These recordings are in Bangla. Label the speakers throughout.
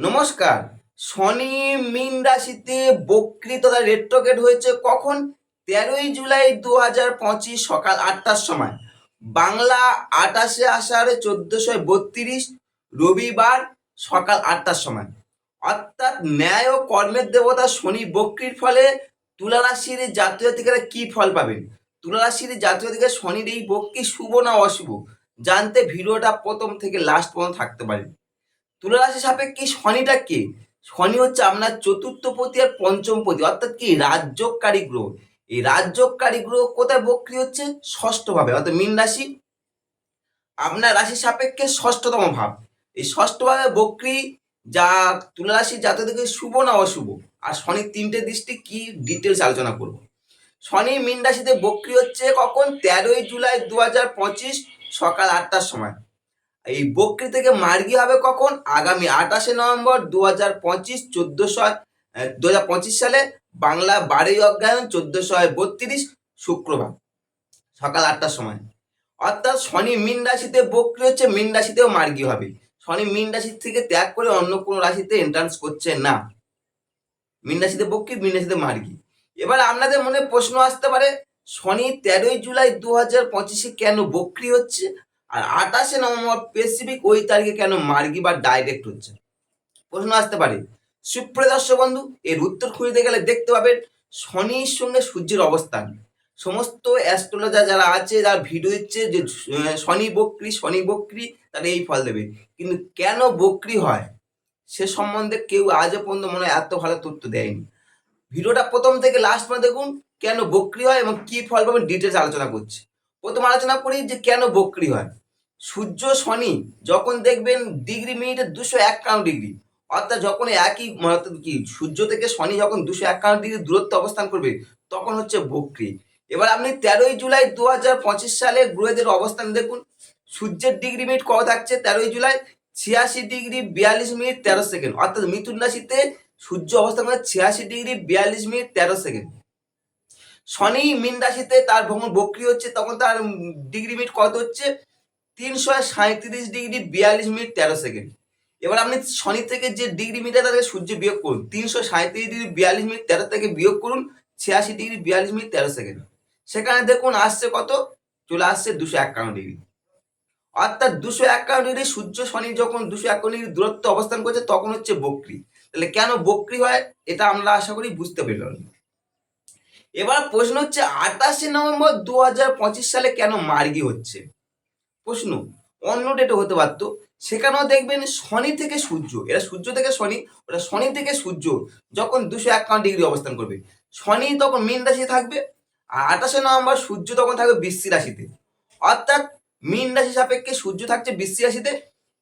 Speaker 1: নমস্কার। শনি মীন রাশিতে বক্রী তথা রেট্রোগেট হয়েছে কখন? 13ই জুলাই 2025 সকাল 8টার সময়। বাংলা 28শে আষাঢ় 1432 রবিবার সকাল 8টার সময়। অর্থাৎ ন্যায় ও কর্মের দেবতা শনি বক্রীর ফলে তুলা রাশির জাতক জাতিকারা কি ফল পাবেন? তুলা রাশির জাতক জাতিকারা শনির এই বক্রী শুভ না অশুভ জানতে ভিডিওটা প্রথম থেকে লাস্ট পর্যন্ত থাকতে পারেন। তুলা রাশি সাপেক্ষে শনিটা কে? শনি হচ্ছে আপনার চতুর্থ পতি আর পঞ্চম পতি, অর্থাৎ কি রাজযোগকারী গ্রহ। এই রাজযোগকারী গ্রহ কোথায় বক্রী হচ্ছে? ষষ্ঠ ভাবে, অর্থাৎ মীন রাশি আপনার রাশি সাপেক্ষে ষষ্ঠতম ভাব। এই ষষ্ঠ ভাবে বক্রী যা তুলা রাশি জাতকদের শুভ না অশুভ, আর শনির তিনটে দৃষ্টি কি ডিটেলস আলোচনা করব। শনি মীন রাশিতে বক্রী হচ্ছে কখন? 13ই জুলাই 2025 সকাল 8টার সময়। এই বক্রী থেকে মার্গী হবে কখন? আগামী 28শে নভেম্বর 2025 সালে বাংলা 12ই অগ্রহায়ণ 1432 শুক্রবার সকাল 8টার সময়। অর্থাৎ শনি মীন রাশিতে বক্রী হচ্ছে, মীন রাশিতেও মার্গী হবে। শনি মীন রাশি থেকে ত্যাগ করে অন্য কোনো রাশিতে এন্ট্রান্স করছে না। মীন রাশিতে বক্রী, মীন রাশিতে মার্গী। এবার আপনাদের মনে প্রশ্ন আসতে পারে, শনি 13ই জুলাই 2025 কেন বক্রী হচ্ছে, আর 28শে নভেম্বর স্পেসিফিক ওই তারিখে কেন মার্গী বা ডাইরেক্ট হচ্ছে? প্রশ্ন আসতে পারে। সুপ্রিয় দর্শক বন্ধু, এর উত্তর খুঁজতে গেলে দেখতে পাবেন শনির সঙ্গে সূর্যের অবস্থান। সমস্ত অ্যাস্ট্রোলজার যারা আছে, যারা ভিডিও দিচ্ছে যে শনি বক্রী তারা এই ফল দেবে, কিন্তু কেন বক্রী হয় সে সম্বন্ধে কেউ আজও পর্যন্ত মনে হয় এত ভালো তথ্য দেয়নি। ভিডিওটা প্রথম থেকে লাস্ট পর্যন্ত দেখুন, কেন বক্রী হয় এবং কি ফল পাবেন ডিটেলস আলোচনা করছি। প্রথম আলোচনা করি যে কেন বক্রী হয়। সূর্য শনি যখন দেখবেন ডিগ্রি মিনিটে 251 ডিগ্রি, অর্থাৎ যখন একই অর্থাৎ কি সূর্য থেকে শনি যখন 251 ডিগ্রি দূরত্ব অবস্থান করবে তখন হচ্ছে বক্রী। এবার আপনি 13ই জুলাই 2025 সালে গ্রহদের অবস্থান দেখুন। সূর্যের ডিগ্রি মিনিট কত থাকছে 13ই জুলাই? 86 ডিগ্রি 42 মিনিট 13 সেকেন্ড, অর্থাৎ মিথুন রাশিতে সূর্য অবস্থান করে 86 ডিগ্রি 42 মিনিট 13 সেকেন্ড। শনি মীন রাশিতে তার ভ্রমণ বক্রী হচ্ছে, তখন তার ডিগ্রি মিনিট কত হচ্ছে? 337 ডিগ্রি 42 মিনিট 13 সেকেন্ড। এবার আপনি শনি থেকে যে ডিগ্রি মিটার তাকে সূর্য বিয়োগ করুন, 337 ডিগ্রি 42 মিনিট 13 থেকে বিয়োগ করুন 86 ডিগ্রি 42 মিনিট 13 সেকেন্ড। সেখানে দেখুন আসছে কত? চলে আসছে 251 ডিগ্রি। অর্থাৎ 251 ডিগ্রি সূর্য শনি যখন 251 ডিগ্রি দূরত্ব অবস্থান করছে তখন হচ্ছে বক্রী। তাহলে কেন বক্রী হয় এটা আমরা আশা করি বুঝতে পেলাম। এবার প্রশ্ন হচ্ছে 28শে নভেম্বর 2025 সালে কেন মার্গী হচ্ছে? প্রশ্ন অন্য ডেটে হতে পারতো। সেখানেও দেখবেন শনি থেকে সূর্য, এরা সূর্য থেকে শনি, ওটা শনি থেকে সূর্য যখন 251 ডিগ্রি অবস্থান করবে, শনি তখন মীন রাশি থাকবে, আর 28শে নভেম্বর সূর্য তখন থাকবে বৃশ্চিক রাশিতে। অর্থাৎ মীন রাশি সাপেক্ষে সূর্য থাকছে বৃশ্চিক রাশিতে।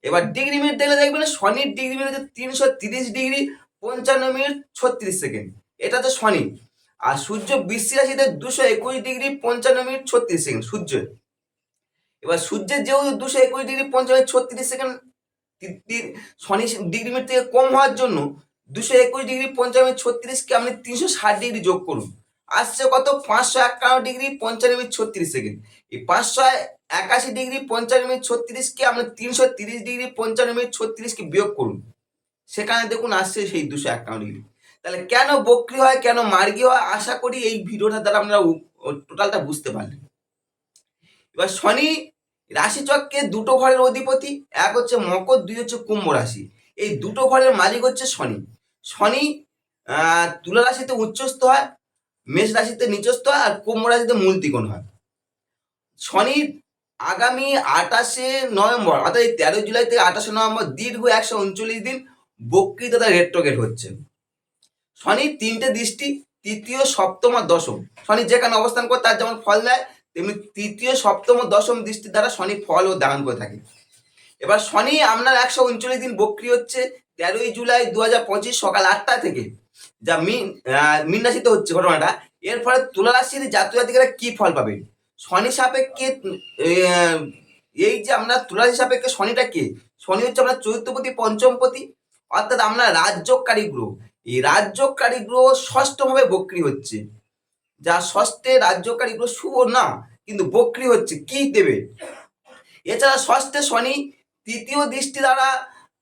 Speaker 1: এবার ডিগ্রি মিনিট দেখলে দেখবেন শনির ডিগ্রি মিনিট হচ্ছে 330 ডিগ্রি 55 মিনিট 36 সেকেন্ড, এটা হচ্ছে শনি। আর সূর্য বৃশ্চিক রাশিতে 221 ডিগ্রি 55 মিনিট 36 সেকেন্ড সূর্য। এবার সূর্যের যেহেতু 221 ডিগ্রি 55 মিনিট 36 সেকেন্ড শনি ডিগ্রি মিনিট থেকে কম হওয়ার জন্য 221 ডিগ্রি 55 মিনিট 36কে আপনি 360 ডিগ্রি যোগ করুন, আসছে কত? 551 ডিগ্রি 55 মিনিট 36 সেকেন্ড। এই 581 ডিগ্রি 55 মিনিট 36কে আপনি 330 ডিগ্রি 55 মিনিট 36কে বিয়োগ করুন, সেখানে দেখুন আসছে সেই 251 ডিগ্রি। তাহলে কেন বক্রী হয়, কেন মার্গী হয়, আশা করি এই ভিডিওটা দ্বারা আমরা টোটালটা বুঝতে পারলেন। এবার শনি রাশিচক্রে দুটো ঘরের অধিপতি, এক হচ্ছে মকর, দুই হচ্ছে কুম্ভ রাশি। এই দুটো ঘরের মালিক হচ্ছে শনি। শনি তুলা রাশিতে উচ্চস্থ হয়, মেষ রাশিতে নিচস্থ হয়, আর কুম্ভ রাশিতে মূল ত্রিকোণ হয়। শনি আগামী 28শে নভেম্বর, অর্থাৎ এই 13ই জুলাই থেকে 28শে নভেম্বর দীর্ঘ 139 দিন বক্রী তথা রেট্রোগেট হচ্ছে। শনির তিনটে দৃষ্টি, তৃতীয় সপ্তম আর দশম। শনি যেখানে অবস্থান করে তার যেমন ফল দেয়, তেমনি তৃতীয় সপ্তম ও দশম দৃষ্টি দ্বারা শনি ফল ও দান করে থাকে। এবার শনি আপনার 139 দিন বক্রী হচ্ছে 13ই জুলাই 2025 সকাল 8টা থেকে, যা মীন রাশিতে হচ্ছে ঘটনাটা। এর ফলে তুলা রাশির জাতক জাতিকারা কি ফল পাবে? শনি সাপেক্ষে এই যে আমরা তুলা রাশি সাপেক্ষে শনিটা কে? শনি হচ্ছে আপনার চতুর্থপতি পঞ্চমপতি, অর্থাৎ আমরা রাজযোগকারী গ্রহ। এই রাজযোগকারী গ্রহ ষষ্ঠভাবে বক্রী হচ্ছে, যা ষষ্ঠে রাজ্যকারী গ্রহ শুভ না, কিন্তু বক্রী হচ্ছে, কি দেবে? এছাড়া ষষ্ঠে শনি তৃতীয় দৃষ্টি দ্বারা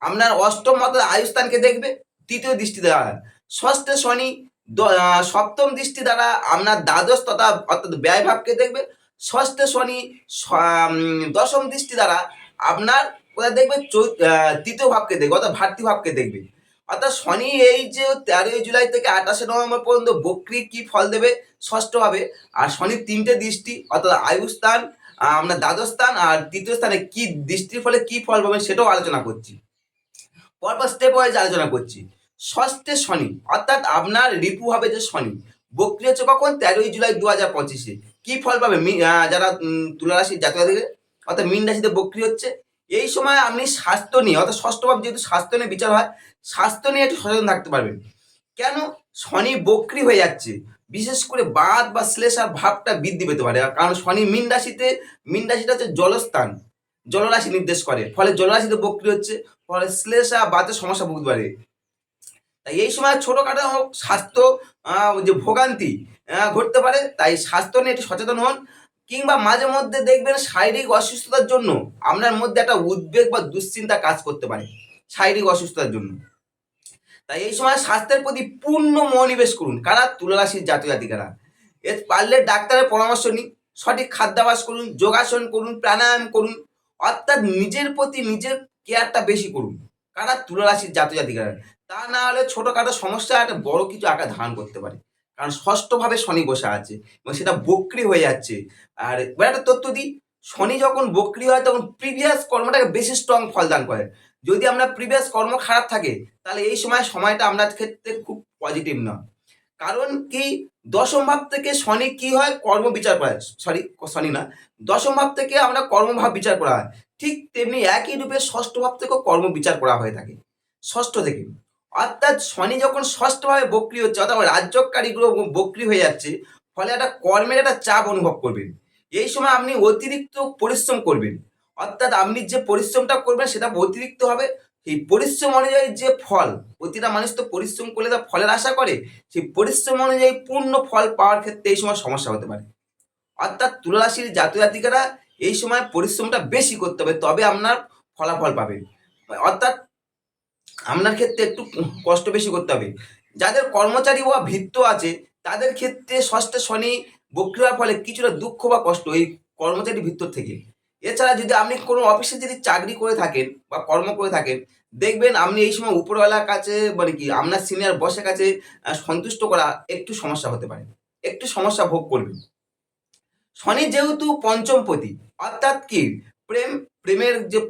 Speaker 1: আপনার অষ্টম অর্থাৎ আয়ুস্থানকে দেখবে তৃতীয় দৃষ্টি দ্বারা। ষষ্ঠে শনি সপ্তম দৃষ্টি দ্বারা আপনার দ্বাদশ তথা অর্থাৎ ব্যয় ভাবকে দেখবে। ষষ্ঠে শনি দশম দৃষ্টি দ্বারা আপনার কোথায় দেখবে তৃতীয় ভাবকে দেখবে অর্থাৎ ভাতৃভাবকে দেখবে। অর্থাৎ শনি এই যে 13 জুলাই থেকে 28 নভেম্বর পর্যন্ত বক্রি কি ফল দেবে ষষ্ঠভাবে, আর শনির 3টে দৃষ্টি অর্থাৎ আয়ুস্থান, আপনার দ্বাদশ স্থান আর তৃতীয় স্থানে কি দৃষ্টির ফলে কি ফল পাবেন সেটাও আলোচনা করছি, পরপর স্টেপ ওয়াইজ আলোচনা করছি। ষষ্ঠে শনি অর্থাৎ আপনার রিপু হবে যে শনি বক্রি হচ্ছে কখন 13 জুলাই 2025-এ। কি ফল পাবে যারা তুলা রাশির জাতক অর্থাৎ মীন রাশিতে বক্রি হচ্ছে, এই সময় আপনি স্বাস্থ্য নিয়ে অর্থাৎ ষষ্ঠ ভাব যেহেতু স্বাস্থ্য নিয়ে বিচার হয়, স্বাস্থ্য নিয়ে একটু সচেতন থাকতে পারবেন। কেন? শনি বক্রি হয়ে যাচ্ছে, বিশেষ করে বাত বা শ্লেষার ভাবটা বৃদ্ধি পেতে পারে, কারণ শনি মীন রাশিটা হচ্ছে জলস্থান, জলরাশি নির্দেশ করে, ফলে জলরাশিতে বক্রি হচ্ছে, ফলে শ্লেষা বাতের সমস্যা ভুগতে পারে। তাই এই সময় ছোটোখাটো স্বাস্থ্য যে ভোগান্তি ঘটতে পারে, তাই স্বাস্থ্য নিয়ে একটু সচেতন হন। কিংবা মাঝে মধ্যে দেখবেন শারীরিক অসুস্থতার জন্য আপনার মধ্যে একটা উদ্বেগ বা দুশ্চিন্তা কাজ করতে পারে শারীরিক অসুস্থতার জন্য। তাই এই সময় স্বাস্থ্যের প্রতি পূর্ণ মনোনিবেশ করুন। কারা? তুলা রাশির জাতক জাতিকারা। এর পারলে ডাক্তারের পরামর্শ নিন, সঠিক খাদ্যাভ্যাস করুন, যোগাসন করুন, প্রাণায়াম করুন, অর্থাৎ নিজের প্রতি নিজের কেয়ারটা বেশি করুন। কারা? তুলা রাশির জাতক জাতিকারা। তা না হলে ছোটোখাটো সমস্যা একটা বড় কিছু আকার ধারণ করতে পারে, কারণ ষষ্ঠভাবে শনি বসে আছে এবং সেটা বক্রি হয়ে যাচ্ছে। আর এবার একটা তথ্য দিই, শনি যখন বক্রি হয় তখন প্রিভিয়াস কর্মটাকে বেশি স্ট্রং ফলদান করে। যদি আমরা প্রিভিয়াস কর্ম খারাপ থাকে তাহলে এই সময়টা আপনার ক্ষেত্রে খুব পজিটিভ নয়। কারণ কি, দশম ভাব থেকে শনি কি হয় কর্ম বিচার করা হয়, শনি না, দশম ভাব থেকে আমরা কর্মভাব বিচার করা হয়, ঠিক তেমনি একই রূপে ষষ্ঠ ভাব থেকেও কর্ম বিচার করা হয়ে থাকে ষষ্ঠ থেকে। অর্থাৎ শনি যখন ষষ্ঠভাবে বক্রি হচ্ছে অর্থাৎ রাজ্যকারী গ্রহ বক্রি হয়ে যাচ্ছে, ফলে একটা কর্মের একটা চাপ অনুভব করবেন। এই সময় আপনি অতিরিক্ত পরিশ্রম করবেন, অর্থাৎ আপনি যে পরিশ্রমটা করবেন সেটা অতিরিক্ত হবে। এই পরিশ্রম অনুযায়ী যে ফল, প্রতিটা মানুষ তো পরিশ্রম করলে তার ফলের আশা করে, সেই পরিশ্রম অনুযায়ী পূর্ণ ফল পাওয়ার ক্ষেত্রে এই সময় সমস্যা হতে পারে। অর্থাৎ তুলা রাশির জাতক জাতিকারা এই সময় পরিশ্রমটা বেশি করতে হবে, তবে আপনার ফলাফল পাবেন। অর্থাৎ আপনার ক্ষেত্রে একটু কষ্ট বেশি করতে হবে। যাদের কর্মচারী বা ভৃত্য আছে তাদের ক্ষেত্রে ষষ্ঠে শনি বক্রি হওয়ার ফলে কিছুটা দুঃখ বা কষ্ট এই কর্মচারী ভৃত্যর থেকে। এছাড়া যদি আপনি কোনো অফিসে যদি চাকরি করে থাকেন বা কর্ম করে থাকেন, দেখবেন আপনি এই সময় উপরওয়ালার কাছে মানে কি আপনার সিনিয়র বসের কাছে সন্তুষ্ট করা একটু সমস্যা হতে পারে, একটু সমস্যা ভোগ করবেন। শনি যেহেতু পঞ্চমপতি অর্থাৎ কি প্রেমের যে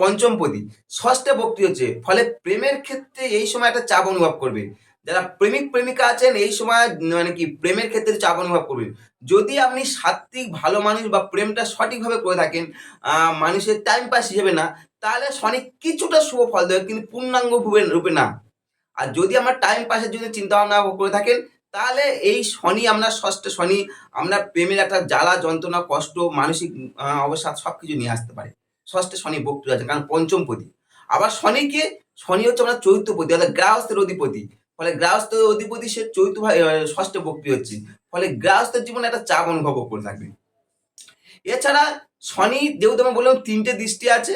Speaker 1: পঞ্চমপতি ষষ্ঠে বক্রি হচ্ছে, ফলে প্রেমের ক্ষেত্রে এই সময় একটা চাপ অনুভব করবে। যারা প্রেমিক প্রেমিকা আছেন এই সময় মানে কি প্রেমের ক্ষেত্রে চাপ অনুভব করবে। যদি আপনি সাত্ত্বিক ভালো মানুষ বা প্রেমটা সঠিকভাবে করে থাকেন, মানুষের টাইম পাস হিসেবে না, তাহলে শনি কিছুটা শুভ ফল দেবে কিন্তু পূর্ণাঙ্গ রূপে না। আর যদি আমরা টাইম পাসের জন্য চিন্তা ভাবনা করে থাকেন, তাহলে এই শনি আপনার ষষ্ঠে শনি আপনার প্রেমের একটা জ্বালা যন্ত্রণা কষ্ট মানসিক অবসাদ সব কিছু নিয়ে আসতে পারে। ষষ্ঠে শনি বক্রি আছে কারণ পঞ্চমপতি। আবার শনি হচ্ছে আপনার চতুর্থপতি অর্থাৎ গ্রাহস্থের অধিপতি, ফলে গ্রাহস্থের অধিপতি সে ষষ্ঠে বক্রি হচ্ছে, ফলে গ্রাহস্থের জীবনে একটা চাপ অনুভব করে থাকবে। এছাড়া শনি যেহেতু আমি বললাম 3টে দৃষ্টি আছে,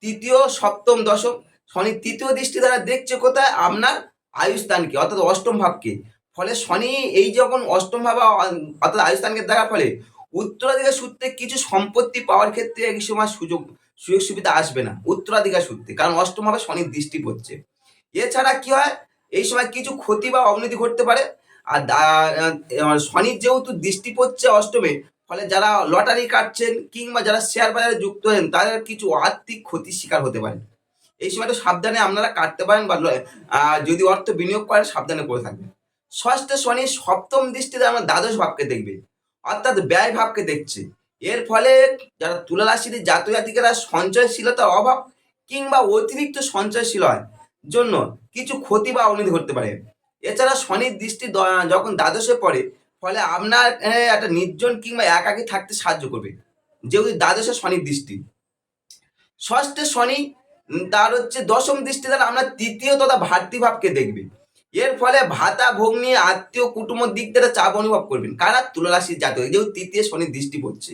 Speaker 1: তৃতীয় সপ্তম দশম। শনি তৃতীয় দৃষ্টি দ্বারা দেখছে কোথায়? আপনার আয়ুস্থানকে অর্থাৎ অষ্টম ভাবকে। ফলে শনি এই যখন অষ্টম ভাব অর্থাৎ আয়ুস্থানকে দেখার ফলে উত্তরাধিকার সূত্রে কিছু সম্পত্তি পাওয়ার ক্ষেত্রে এই সময় সুযোগ সুবিধা আসবে না উত্তরাধিকার সূত্রে, কারণ অষ্টম ভাবে শনির দৃষ্টি পড়ছে। এছাড়া কি হয়, এই সময় কিছু ক্ষতি বা অবনতি ঘটতে পারে। আর শনির যেহেতু দৃষ্টি পড়ছে অষ্টমে, ফলে যারা লটারি কাটছেন কিংবা যারা শেয়ার বাজারে যুক্ত হন তাদের কিছু আর্থিক ক্ষতির শিকার হতে পারে। এই সময়টা সাবধানে আপনারা কাটতে পারেন বা যদি অর্থ বিনিয়োগ করেন সাবধানে করে থাকবেন। ষষ্ঠে শনি সপ্তম দৃষ্টিতে আমরা দ্বাদশ ভাবকে দেখবে অর্থাৎ ব্যয় ভাবকে দেখছে। এর ফলে যারা তুলা রাশির জাতক জাতিকারা সঞ্চয়শীলতার অভাব কিংবা অতিরিক্ত সঞ্চয়শীল হয় জন্য কিছু ক্ষতি বা অবনতি ঘটতে পারে। এছাড়া শনির দৃষ্টি যখন দ্বাদশে পড়ে, ফলে আপনার একটা নির্জন কিংবা একাকী থাকতে সাহায্য করবে যেহেতু দ্বাদশে শনির দৃষ্টি। ষষ্ঠে শনি তার হচ্ছে দশম দৃষ্টি দ্বারা আমরা তৃতীয় তথা ভাতৃভাবকে দেখবে। এর ফলে ভাতা ভগ্নী আত্মীয় কুটুম্বর দিক থেকে চাপ অনুভব করবেন। কারা? তুলা রাশির জাতক, যেহেতু তৃতীয় শনির দৃষ্টি পড়ছে।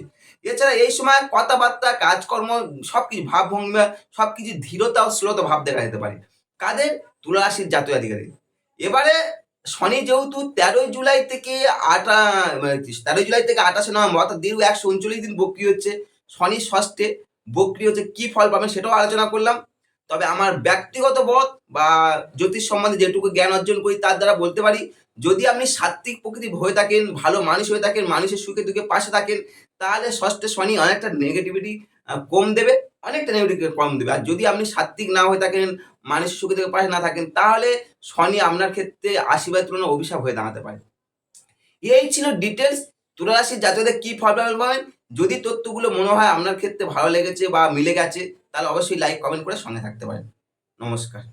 Speaker 1: এছাড়া এই সময় কথাবার্তা, কাজকর্ম সবকিছু ভাবভঙ্গিমা সবকিছু ধীরতা ও শ্লোত ভাব দেখা যেতে পারে। কাদের? তুলা রাশির জাতক জাতিকাদের। এবারে শনি যেহেতু ১৩ জুলাই থেকে ২৮শে নভেম্বর অর্থাৎ দীর্ঘ ১৩৯ দিন বক্রি হচ্ছে। শনি ষষ্ঠে বক্রি হচ্ছে, কি ফল পাবেন সেটাও আলোচনা করলাম। তবে আমার ব্যক্তিগত মত বা জ্যোতিষ সম্বন্ধে যেটুকু জ্ঞান অর্জন করি তার দ্বারা বলতে পারি, যদি আপনি সাত্ত্বিক প্রকৃতির হয়ে থাকেন, ভালো মানুষ হয়ে থাকেন, মানুষের সুখে দুঃখে পাশে থাকেন, তাহলে ষষ্ঠে শনি অনেকটা নেগেটিভিটি কম দেবে, অনেকটা নেগেটিভিটি কম দেবে। আর যদি আপনি সাত্ত্বিক না হয়ে থাকেন, মানুষের সুখে দুঃখে পাশে না থাকেন, তাহলে শনি আপনার ক্ষেত্রে আশীর্বাদের তুলনায় অভিশাপ হয়ে দাঁড়াতে পারে। এই ছিল ডিটেলস তুলা রাশির জাতকদের কি ফল পাবেন। যদি তথ্যগুলো মনে হয় আপনার ক্ষেত্রে ভালো লেগেছে বা মিলে গেছে, তাহলে অবশ্যই লাইক কমেন্ট করে সঙ্গে থাকতে পারেন। নমস্কার।